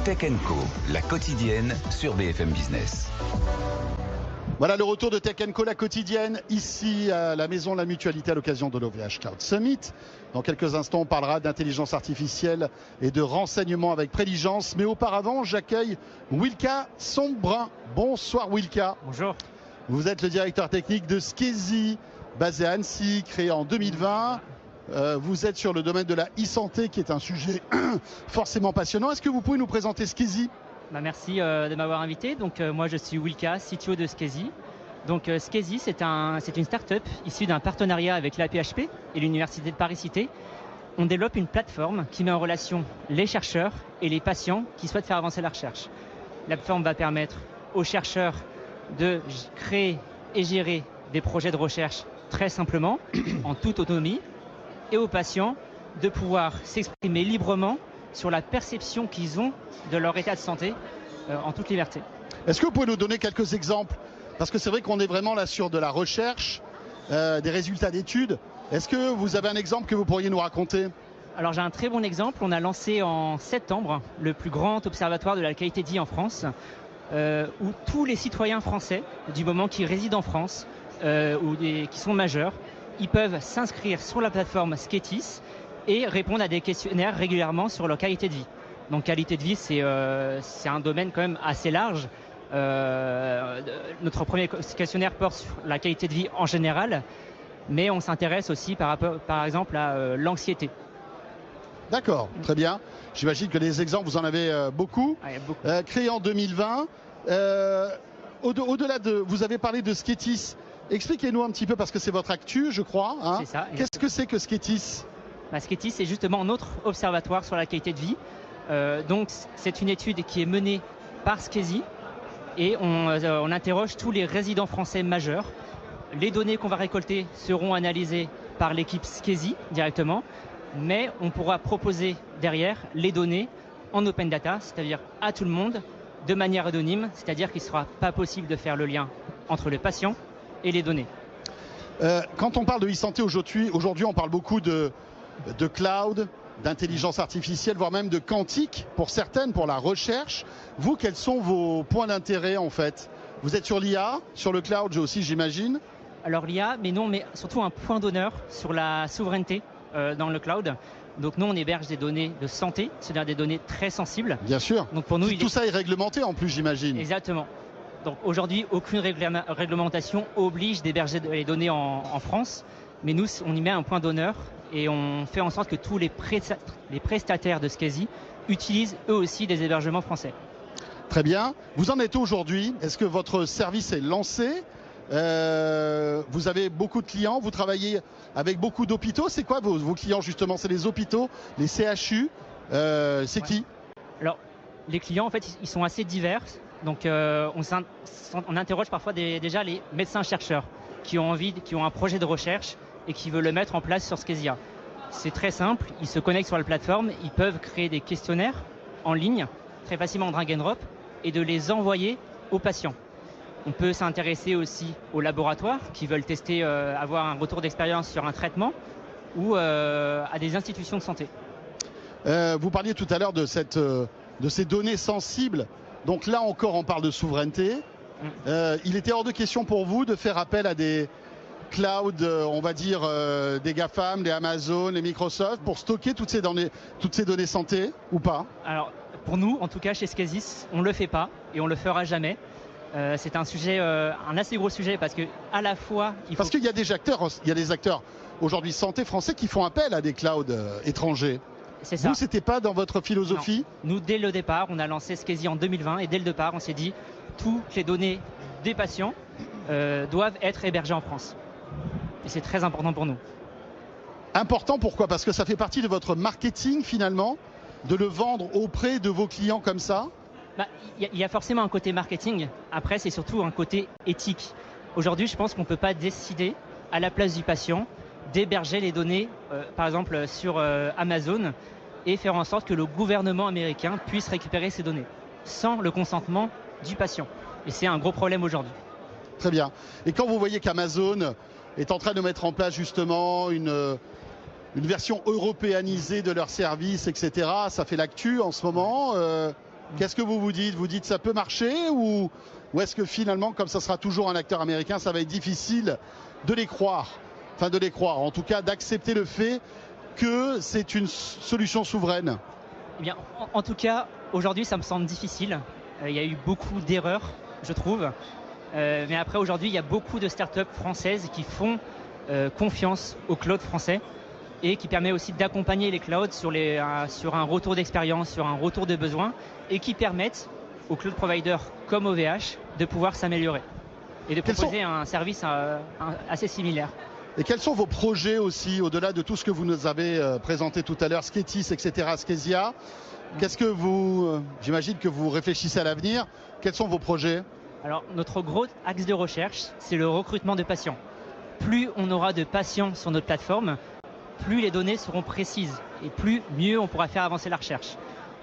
Tech Co, la quotidienne sur BFM Business. Voilà le retour de Tech Co, la quotidienne, ici à la Maison de la Mutualité à l'occasion de l'OVH Cloud Summit. Dans quelques instants, on parlera d'intelligence artificielle et de renseignement avec Préligence. Mais auparavant, j'accueille Wilka Sombrin. Bonsoir Wilka. Bonjour. Vous êtes le directeur technique de Skezi, basé à Annecy, créé en 2020. Vous êtes sur le domaine de la e-santé, qui est un sujet forcément passionnant. Est-ce que vous pouvez nous présenter Skezi ? Merci de m'avoir invité. Donc, moi, je suis Wilka, CTO de Skezi. Donc, Skezi, c'est une start-up issue d'un partenariat avec l'APHP et l'Université de Paris-Cité. On développe une plateforme qui met en relation les chercheurs et les patients qui souhaitent faire avancer la recherche. La plateforme va permettre aux chercheurs de créer et gérer des projets de recherche très simplement, en toute autonomie, et aux patients de pouvoir s'exprimer librement sur la perception qu'ils ont de leur état de santé en toute liberté. Est-ce que vous pouvez nous donner quelques exemples ? Parce que c'est vrai qu'on est vraiment là sur de la recherche, des résultats d'études. Est-ce que vous avez un exemple que vous pourriez nous raconter ? Alors j'ai un très bon exemple. On a lancé en septembre le plus grand observatoire de la qualité de vie en France, où tous les citoyens français, du moment qu'ils résident en France ou qui sont majeurs, ils peuvent s'inscrire sur la plateforme Sketis et répondre à des questionnaires régulièrement sur leur qualité de vie. Donc qualité de vie, c'est un domaine quand même assez large. Notre premier questionnaire porte sur la qualité de vie en général, mais on s'intéresse aussi par exemple à l'anxiété. D'accord, très bien. J'imagine que les exemples, vous en avez beaucoup. Ah, il y a beaucoup. Créé en 2020. Au-delà de... Vous avez parlé de Sketis. Expliquez-nous un petit peu, parce que c'est votre actu, je crois. Hein. C'est ça. Qu'est-ce que c'est que Sketis ? Sketis, c'est justement notre observatoire sur la qualité de vie. Donc, c'est une étude qui est menée par Skezi et on interroge tous les résidents français majeurs. Les données qu'on va récolter seront analysées par l'équipe Skezi directement, mais on pourra proposer derrière les données en open data, c'est-à-dire à tout le monde, de manière anonyme, c'est-à-dire qu'il ne sera pas possible de faire le lien entre le patient et les données. Quand on parle de e-santé aujourd'hui, on parle beaucoup de cloud, d'intelligence artificielle, voire même de quantique pour certaines, pour la recherche. Vous, quels sont vos points d'intérêt en fait ? Vous êtes sur l'IA, sur le cloud aussi, j'imagine ? Alors l'IA, mais non, mais surtout un point d'honneur sur la souveraineté dans le cloud. Donc nous, on héberge des données de santé, c'est-à-dire des données très sensibles. Bien sûr. Donc pour nous, tout ça est réglementé en plus, j'imagine. Exactement. Donc aujourd'hui, aucune réglementation oblige d'héberger les données en France, mais nous, on y met un point d'honneur et on fait en sorte que tous les prestataires de Skezi utilisent eux aussi des hébergements français. Très bien. Vous en êtes où aujourd'hui ? Est-ce que votre service est lancé ? Vous avez beaucoup de clients, vous travaillez avec beaucoup d'hôpitaux. C'est quoi vos clients justement ? C'est les hôpitaux, les CHU, c'est qui ? Alors, les clients, en fait, ils sont assez divers. Donc, on interroge parfois déjà les médecins-chercheurs qui ont un projet de recherche et qui veulent le mettre en place sur Skezia. C'est très simple, ils se connectent sur la plateforme, ils peuvent créer des questionnaires en ligne, très facilement en drag and drop, et de les envoyer aux patients. On peut s'intéresser aussi aux laboratoires qui veulent tester, avoir un retour d'expérience sur un traitement ou à des institutions de santé. Vous parliez tout à l'heure de ces données sensibles. Donc là encore, on parle de souveraineté. Il était hors de question pour vous de faire appel à des clouds, on va dire, des GAFAM, les Amazon, les Microsoft, pour stocker toutes ces données santé ou pas ? Alors, pour nous, en tout cas, chez Skezi, on ne le fait pas et on ne le fera jamais. C'est un sujet, un assez gros sujet parce que à la fois, parce qu'il y a des acteurs aujourd'hui santé français qui font appel à des clouds étrangers. C'est ça. Vous, c'était pas dans votre philosophie ? Non. Nous, dès le départ, on a lancé Skezi en 2020 et dès le départ, on s'est dit toutes les données des patients doivent être hébergées en France. Et c'est très important pour nous. Important, pourquoi ? Parce que ça fait partie de votre marketing finalement, de le vendre auprès de vos clients comme ça ? Il y a forcément un côté marketing. Après, c'est surtout un côté éthique. Aujourd'hui, je pense qu'on ne peut pas décider à la place du patient d'héberger les données, par exemple sur Amazon, et faire en sorte que le gouvernement américain puisse récupérer ces données sans le consentement du patient. Et c'est un gros problème aujourd'hui. Très bien. Et quand vous voyez qu'Amazon est en train de mettre en place justement une version européanisée de leurs services, etc., ça fait l'actu en ce moment. Qu'est-ce que vous vous dites? Vous dites ça peut marcher ou est-ce que finalement, comme ça sera toujours un acteur américain, ça va être difficile de les croire? Enfin, de les croire, en tout cas d'accepter le fait que c'est une solution souveraine. Eh bien, en tout cas, aujourd'hui, ça me semble difficile. Il y a eu beaucoup d'erreurs, je trouve. Mais après, aujourd'hui, il y a beaucoup de startups françaises qui font confiance au cloud français et qui permet aussi d'accompagner les clouds sur un retour d'expérience, sur un retour de besoin et qui permettent aux cloud providers comme OVH de pouvoir s'améliorer et de proposer un service assez similaire. Et quels sont vos projets aussi, au-delà de tout ce que vous nous avez présenté tout à l'heure, Sketis, etc., Skezia? Qu'est-ce que j'imagine que vous réfléchissez à l'avenir. Quels sont vos projets? Alors, notre gros axe de recherche, c'est le recrutement de patients. Plus on aura de patients sur notre plateforme, plus les données seront précises et mieux on pourra faire avancer la recherche.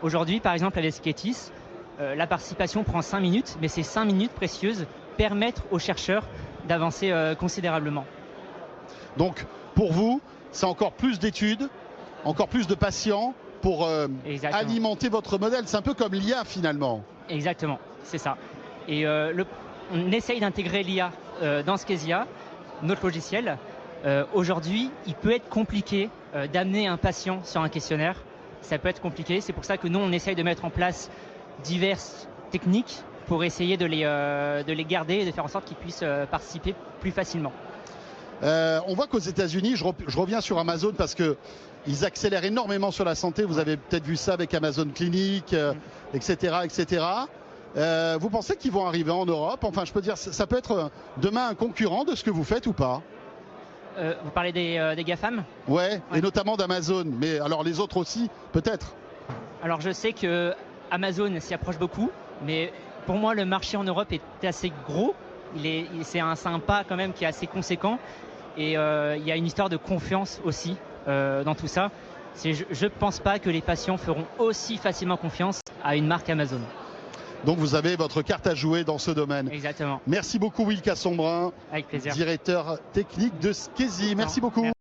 Aujourd'hui, par exemple, avec Sketis, la participation prend 5 minutes, mais ces 5 minutes précieuses permettent aux chercheurs d'avancer considérablement. Donc, pour vous, c'est encore plus d'études, encore plus de patients pour alimenter votre modèle. C'est un peu comme l'IA finalement. Exactement, c'est ça. Et on essaye d'intégrer l'IA dans Skezia, notre logiciel. Aujourd'hui, il peut être compliqué d'amener un patient sur un questionnaire. Ça peut être compliqué. C'est pour ça que nous, on essaye de mettre en place diverses techniques pour essayer de les garder et de faire en sorte qu'ils puissent participer plus facilement. On voit qu'aux États-Unis, je reviens sur Amazon parce qu'ils accélèrent énormément sur la santé. Vous avez peut-être vu ça avec Amazon Clinic, etc., etc. Vous pensez qu'ils vont arriver en Europe? Enfin, je peux dire, ça peut être demain un concurrent de ce que vous faites ou pas? Vous parlez des GAFAM? Ouais, et notamment d'Amazon. Mais alors les autres aussi, peut-être? Alors je sais que Amazon s'y approche beaucoup, mais pour moi le marché en Europe est assez gros. C'est un pas quand même qui est assez conséquent. Et il y a une histoire de confiance aussi dans tout ça. Je ne pense pas que les patients feront aussi facilement confiance à une marque Amazon. Donc vous avez votre carte à jouer dans ce domaine. Exactement. Merci beaucoup Will Casson-Brun, avec plaisir. Directeur technique de Skezi. Merci beaucoup. Merci.